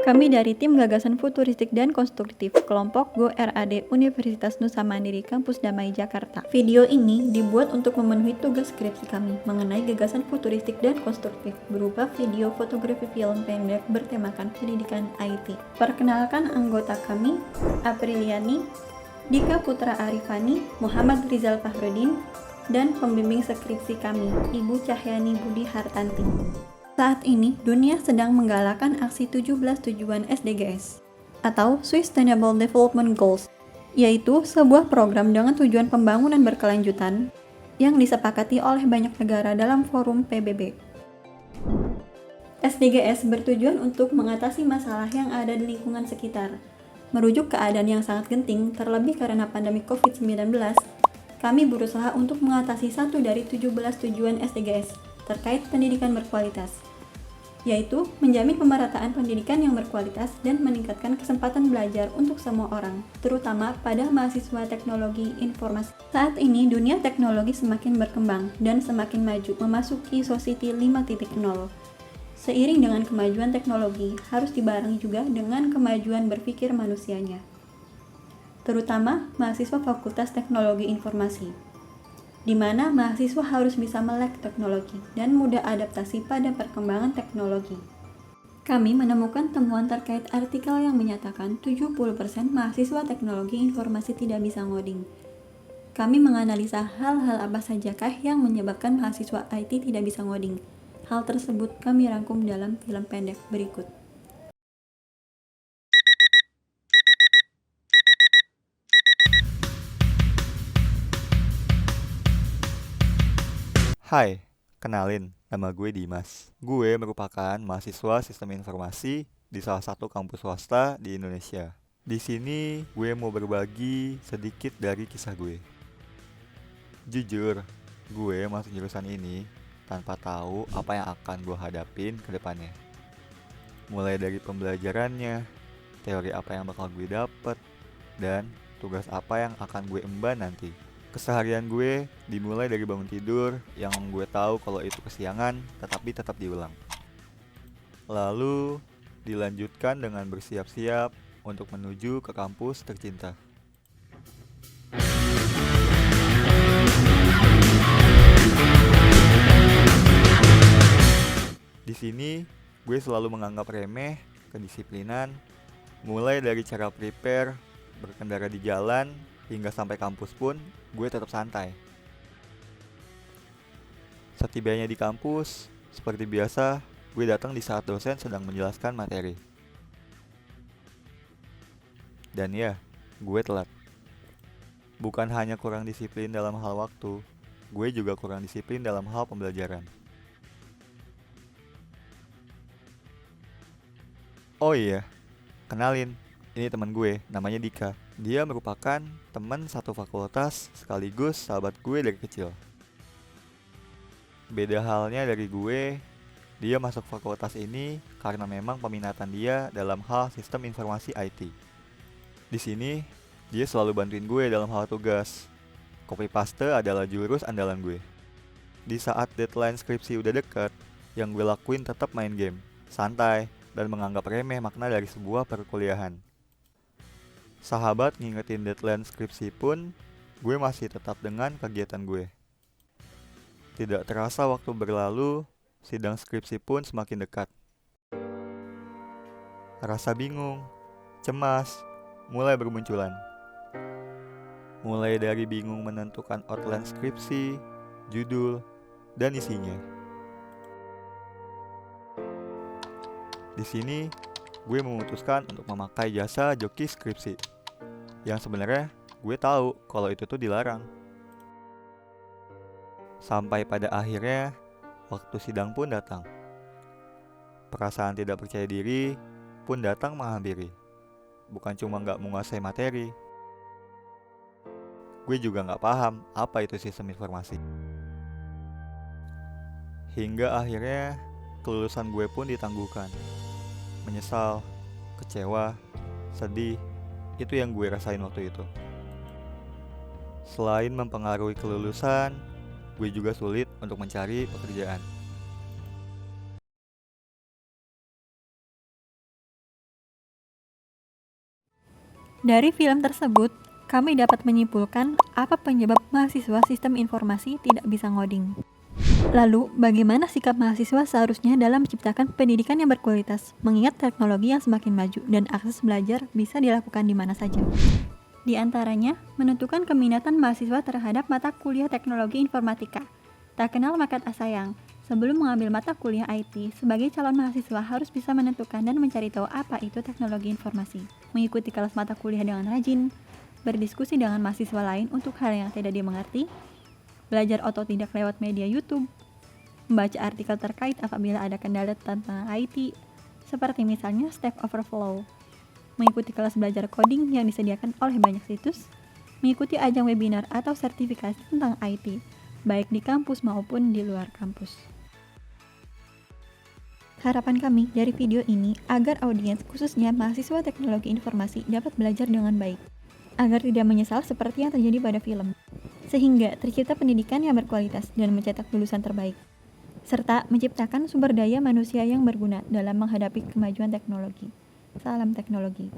Kami dari tim Gagasan Futuristik dan Konstruktif, kelompok Go RAD Universitas Nusa Mandiri Kampus Damai Jakarta. Video ini dibuat untuk memenuhi tugas skripsi kami mengenai gagasan futuristik dan konstruktif berupa video fotografi film pendek bertemakan pendidikan IT. Perkenalkan anggota kami, Apriliani, Dika Putra Arifani, Muhammad Rizal Fahrudin, dan pembimbing skripsi kami, Ibu Cahyani Budi Hartanti. Saat ini, dunia sedang menggalakkan aksi 17 tujuan SDGs atau Sustainable Development Goals, yaitu sebuah program dengan tujuan pembangunan berkelanjutan yang disepakati oleh banyak negara dalam forum PBB. SDGs bertujuan untuk mengatasi masalah yang ada di lingkungan sekitar. Merujuk keadaan yang sangat genting, terlebih karena pandemi COVID-19, kami berusaha untuk mengatasi satu dari 17 tujuan SDGs terkait pendidikan berkualitas, yaitu menjamin pemerataan pendidikan yang berkualitas dan meningkatkan kesempatan belajar untuk semua orang, terutama pada mahasiswa teknologi informasi. Saat ini, dunia teknologi semakin berkembang dan semakin maju memasuki Society 5.0. Seiring dengan kemajuan teknologi, harus dibarengi juga dengan kemajuan berpikir manusianya, terutama mahasiswa Fakultas Teknologi Informasi, di mana mahasiswa harus bisa melek teknologi dan mudah adaptasi pada perkembangan teknologi. Kami menemukan temuan terkait artikel yang menyatakan 70% mahasiswa teknologi informasi tidak bisa ngoding. Kami menganalisa hal-hal apa sajakah yang menyebabkan mahasiswa IT tidak bisa ngoding. Hal tersebut kami rangkum dalam film pendek berikut. Hai, kenalin, nama gue Dimas. Gue merupakan mahasiswa sistem informasi di salah satu kampus swasta di Indonesia. Di sini gue mau berbagi sedikit dari kisah gue. Jujur, gue masuk jurusan ini tanpa tahu apa yang akan gue hadapin ke depannya. Mulai dari pembelajarannya, teori apa yang bakal gue dapet, dan tugas apa yang akan gue emban nanti. Keseharian gue dimulai dari bangun tidur yang gue tahu kalau itu kesiangan tetapi tetap diulang. Lalu dilanjutkan dengan bersiap-siap untuk menuju ke kampus tercinta. Di sini gue selalu menganggap remeh kedisiplinan, mulai dari cara prepare, berkendara di jalan, hingga sampai kampus pun gue tetap santai. Setibanya di kampus, seperti biasa, gue datang di saat dosen sedang menjelaskan materi. Dan ya, gue telat. Bukan hanya kurang disiplin dalam hal waktu, gue juga kurang disiplin dalam hal pembelajaran. Oh iya, kenalin, ini teman gue, namanya Dika. Dia merupakan teman satu fakultas sekaligus sahabat gue dari kecil. Beda halnya dari gue, dia masuk fakultas ini karena memang peminatan dia dalam hal sistem informasi IT. Di sini, dia selalu bantuin gue dalam hal tugas. Copy paste adalah jurus andalan gue. Di saat deadline skripsi udah deket, yang gue lakuin tetap main game, santai, dan menganggap remeh makna dari sebuah perkuliahan. Sahabat ngingetin deadline skripsi pun, gue masih tetap dengan kegiatan gue. Tidak terasa waktu berlalu, sidang skripsi pun semakin dekat. Rasa bingung, cemas, mulai bermunculan. Mulai dari bingung menentukan outline skripsi, judul, dan isinya. Di sini, gue memutuskan untuk memakai jasa joki skripsi. Yang sebenarnya gue tahu kalau itu tuh dilarang. Sampai pada akhirnya waktu sidang pun datang. Perasaan tidak percaya diri pun datang menghampiri. Bukan cuma gak menguasai materi, gue juga gak paham apa itu sistem informasi. Hingga akhirnya kelulusan gue pun ditangguhkan. Menyesal, kecewa, sedih, itu yang gue rasain waktu itu. Selain mempengaruhi kelulusan, gue juga sulit untuk mencari pekerjaan. Dari film tersebut, kami dapat menyimpulkan apa penyebab mahasiswa sistem informasi tidak bisa ngoding. Lalu, bagaimana sikap mahasiswa seharusnya dalam menciptakan pendidikan yang berkualitas, mengingat teknologi yang semakin maju dan akses belajar bisa dilakukan di mana saja. Di antaranya, menentukan keminatan mahasiswa terhadap mata kuliah teknologi informatika. Tak kenal maka tak sayang. Sebelum mengambil mata kuliah IT, sebagai calon mahasiswa harus bisa menentukan dan mencari tahu apa itu teknologi informasi. Mengikuti kelas mata kuliah dengan rajin, berdiskusi dengan mahasiswa lain untuk hal yang tidak dimengerti, belajar otodidak lewat media YouTube, membaca artikel terkait apabila ada kendala tentang IT, seperti misalnya Stack Overflow, mengikuti kelas belajar coding yang disediakan oleh banyak situs, mengikuti ajang webinar atau sertifikasi tentang IT, baik di kampus maupun di luar kampus. Harapan kami dari video ini agar audiens, khususnya mahasiswa teknologi informasi, dapat belajar dengan baik, agar tidak menyesal seperti yang terjadi pada film, sehingga tercipta pendidikan yang berkualitas dan mencetak lulusan terbaik, serta menciptakan sumber daya manusia yang berguna dalam menghadapi kemajuan teknologi. Salam teknologi.